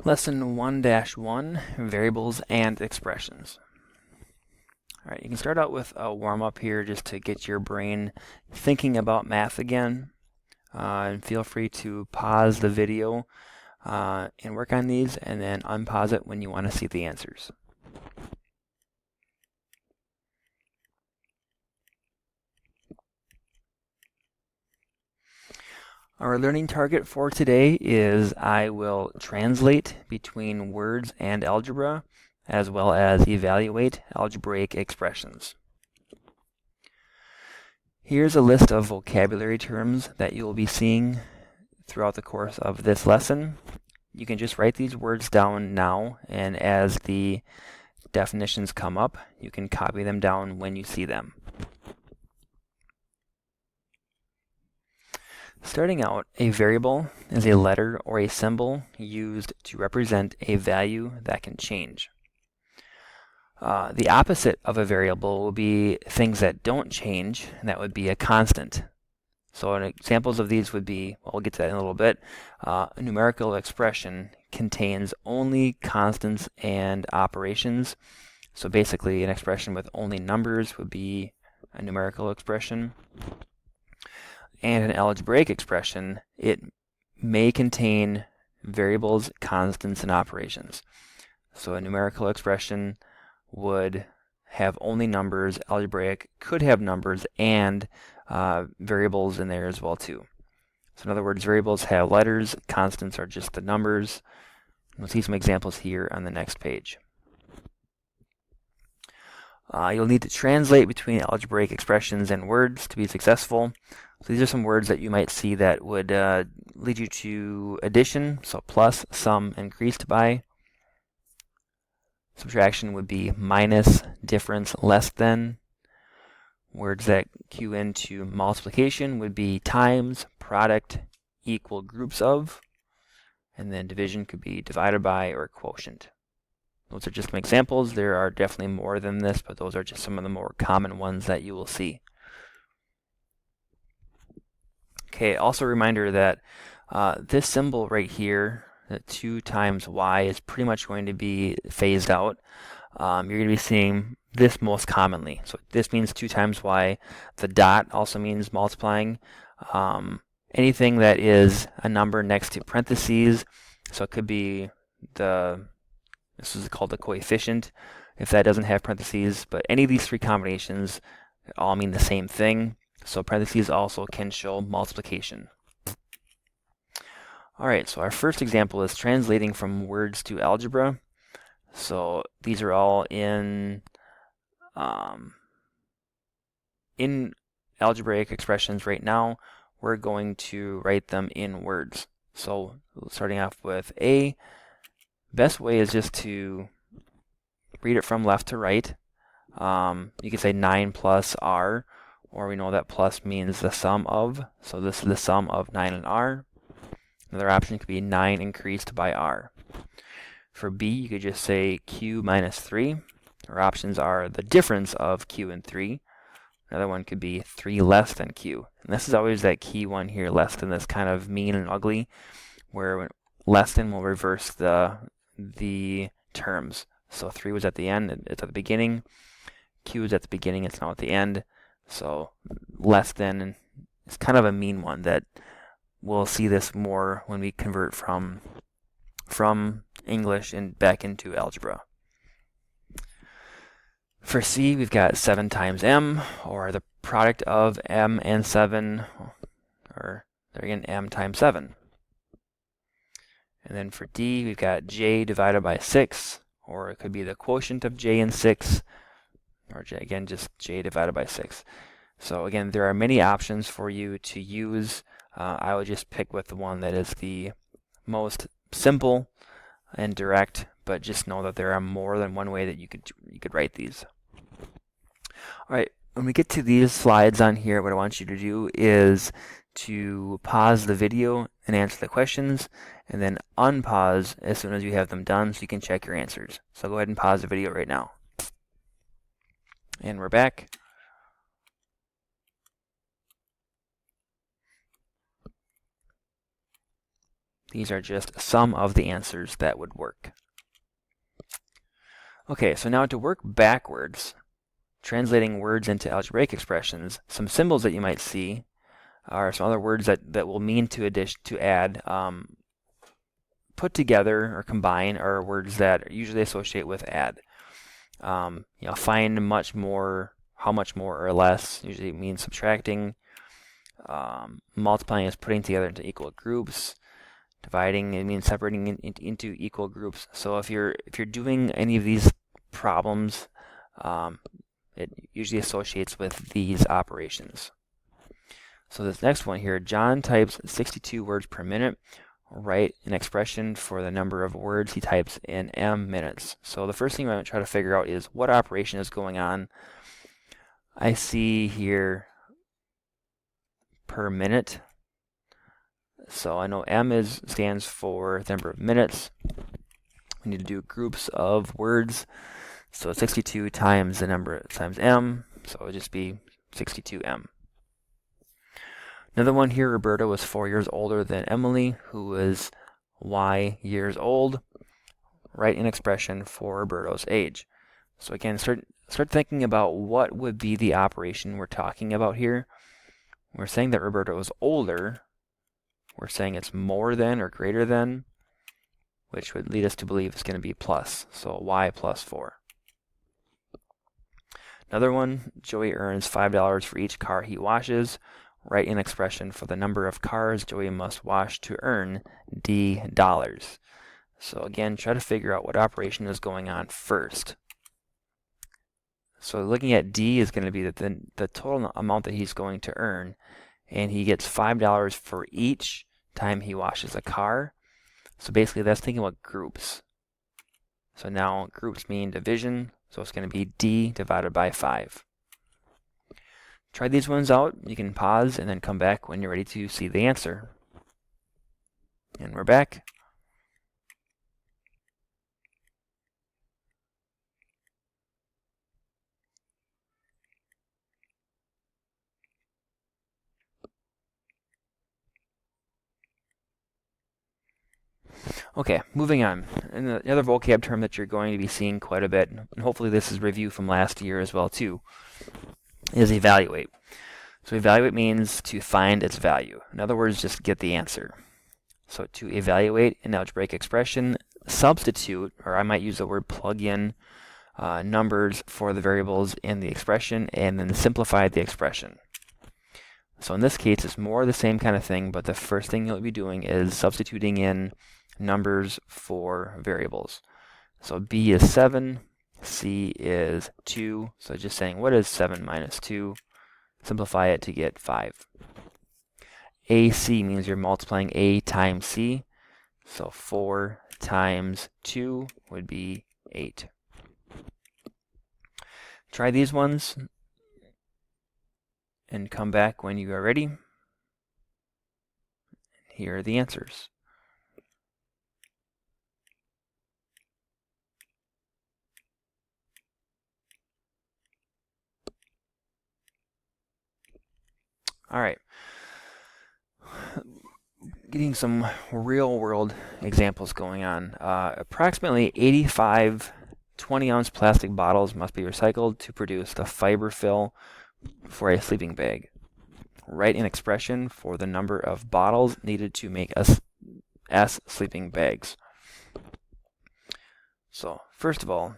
Lesson 1-1, Variables and Expressions. All right, you can start out with a warm-up here just to get your brain thinking about math again. And feel free to pause the video and work on these, and then unpause it when you want to see the answers. Our learning target for today is I will translate between words and algebra, as well as evaluate algebraic expressions. Here's a list of vocabulary terms that you will be seeing throughout the course of this lesson. You can just write these words down now, and as the definitions come up, you can copy them down when you see them. Starting out, a variable is a letter or a symbol used to represent a value that can change. The opposite of a variable will be things that don't change, and that would be a constant. So examples of these would be, well, we'll get to that in a little bit, a numerical expression contains only constants and operations. So basically an expression with only numbers would be a numerical expression. And an algebraic expression, it may contain variables, constants, and operations. So a numerical expression would have only numbers. Algebraic could have numbers and variables in there as well too. So in other words, variables have letters, constants are just the numbers. We'll see some examples here on the next page. You'll need to translate between algebraic expressions and words to be successful. So these are some words that you might see that would lead you to addition, so plus, sum, increased by. Subtraction would be minus, difference, less than. Words that cue into multiplication would be times, product, equal groups of. And then division could be divided by or quotient. Those are just some examples. There are definitely more than this, but those are just some of the more common ones that you will see. Okay, also a reminder that this symbol right here, the 2 times y, is pretty much going to be phased out. You're going to be seeing this most commonly. So this means 2 times y. The dot also means multiplying. Anything that is a number next to parentheses, so it could be this is called the coefficient, if that doesn't have parentheses, but any of these 3 combinations all mean the same thing. So parentheses also can show multiplication. Alright, so our first example is translating from words to algebra. So these are all in algebraic expressions right now. We're going to write them in words. So starting off with A, best way is just to read it from left to right. You can say 9 plus r, or we know that plus means the sum of, so this is the sum of 9 and r. Another option could be 9 increased by r. For b, you could just say q minus 3. Our options are the difference of q and 3. Another one could be 3 less than q. And this is always that key one here, less than, that's kind of mean and ugly, where less than will reverse the terms. So 3 was at the end, it's at the beginning. Q is at the beginning, it's now at the end. So less than is kind of a mean one that we'll see this more when we convert from English and back into algebra. For C, we've got 7 times m, or the product of m and 7, or there again, m times 7. And then for D, we've got j divided by 6, or it could be the quotient of j and 6, or again, just j divided by 6. So again, there are many options for you to use. I would just pick with the one that is the most simple and direct, but just know that there are more than one way that you could write these. All right, when we get to these slides on here, what I want you to do is to pause the video and answer the questions, and then unpause as soon as you have them done so you can check your answers. So go ahead and pause the video right now. And we're back. These are just some of the answers that would work. Okay, so now to work backwards, translating words into algebraic expressions, some symbols that you might see are some other words that will mean to add. Put together or combine are words that usually associate with add. Find much more, how much more or less usually means subtracting. Multiplying is putting together into equal groups. Dividing, it means separating into equal groups. So if you're doing any of these problems, it usually associates with these operations. So this next one here, John types 62 words per minute. Write an expression for the number of words he types in m minutes. So the first thing I'm going to try to figure out is what operation is going on. I see here per minute. So I know m stands for the number of minutes. We need to do groups of words. So 62 times the number times m. So it would just be 62m. Another one here, Roberta was 4 years older than Emily, who is y years old. Write an expression for Roberto's age. So again, start thinking about what would be the operation we're talking about here. We're saying that Roberta was older. We're saying it's more than or greater than, which would lead us to believe it's going to be plus. So y plus 4. Another one, Joey earns $5 for each car he washes. Write an expression for the number of cars Joey must wash to earn D dollars. So again, try to figure out what operation is going on first. So looking at D is going to be the total amount that he's going to earn, and he gets $5 for each time he washes a car. So basically that's thinking about groups. So now groups mean division, so it's going to be D divided by 5. Try these ones out. You can pause and then come back when you're ready to see the answer. And we're back. Okay, moving on. And the other vocab term that you're going to be seeing quite a bit, and hopefully this is review from last year as well too, is evaluate. So evaluate means to find its value. In other words, just get the answer. So to evaluate an algebraic expression, substitute, or I might use the word plug in, numbers for the variables in the expression and then simplify the expression. So in this case, it's more the same kind of thing, but the first thing you'll be doing is substituting in numbers for variables. So B is 7, C is 2, so just saying what is 7 minus 2? Simplify it to get 5. AC means you're multiplying A times C, so 4 times 2 would be 8. Try these ones and come back when you are ready. Here are the answers. All right. Getting some real world examples going on. Approximately 85 20-ounce plastic bottles must be recycled to produce the fiber fill for a sleeping bag. Write an expression for the number of bottles needed to make S sleeping bags. So first of all,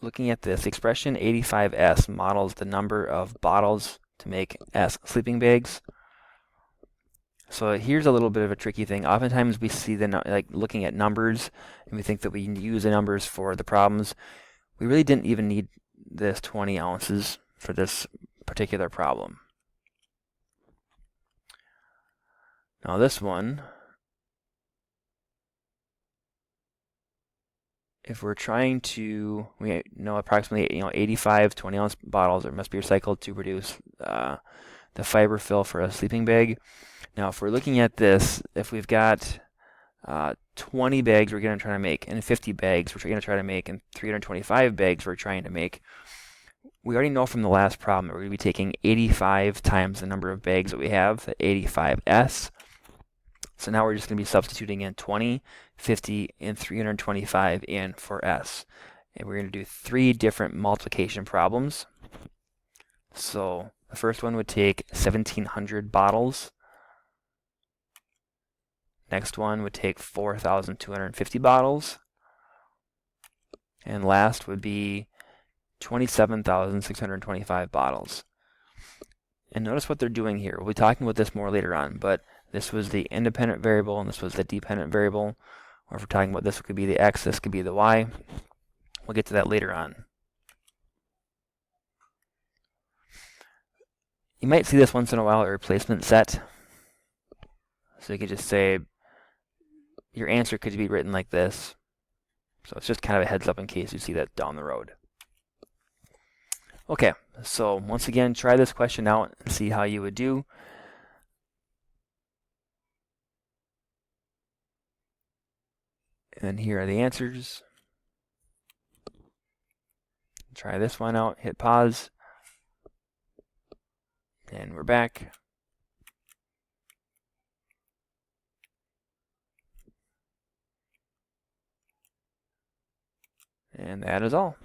looking at this expression, 85S models the number of bottles to make S sleeping bags. So here's a little bit of a tricky thing. Oftentimes we see looking at numbers and we think that we use the numbers for the problems. We really didn't even need this 20 ounces for this particular problem. Now this one, if we're trying to, we know approximately 85 20-ounce bottles that must be recycled to produce the fiber fill for a sleeping bag. Now if we're looking at this, if we've got 20 bags we're going to try to make, and 50 bags we're going to try to make, and 325 bags we're trying to make, we already know from the last problem that we're going to be taking 85 times the number of bags that we have, the 85S. So now we're just going to be substituting in 20, 50, and 325 in for S. And we're going to do 3 different multiplication problems. So the first one would take 1,700 bottles. Next one would take 4,250 bottles. And last would be 27,625 bottles. And notice what they're doing here. We'll be talking about this more later on, but this was the independent variable and this was the dependent variable. Or if we're talking about this, it could be the x, this could be the y. We'll get to that later on. You might see this once in a while, a replacement set. So you could just say, your answer could be written like this. So it's just kind of a heads up in case you see that down the road. Okay, so once again, try this question out and see how you would do. And then here are the answers. Try this one out, hit pause. And we're back. And that is all.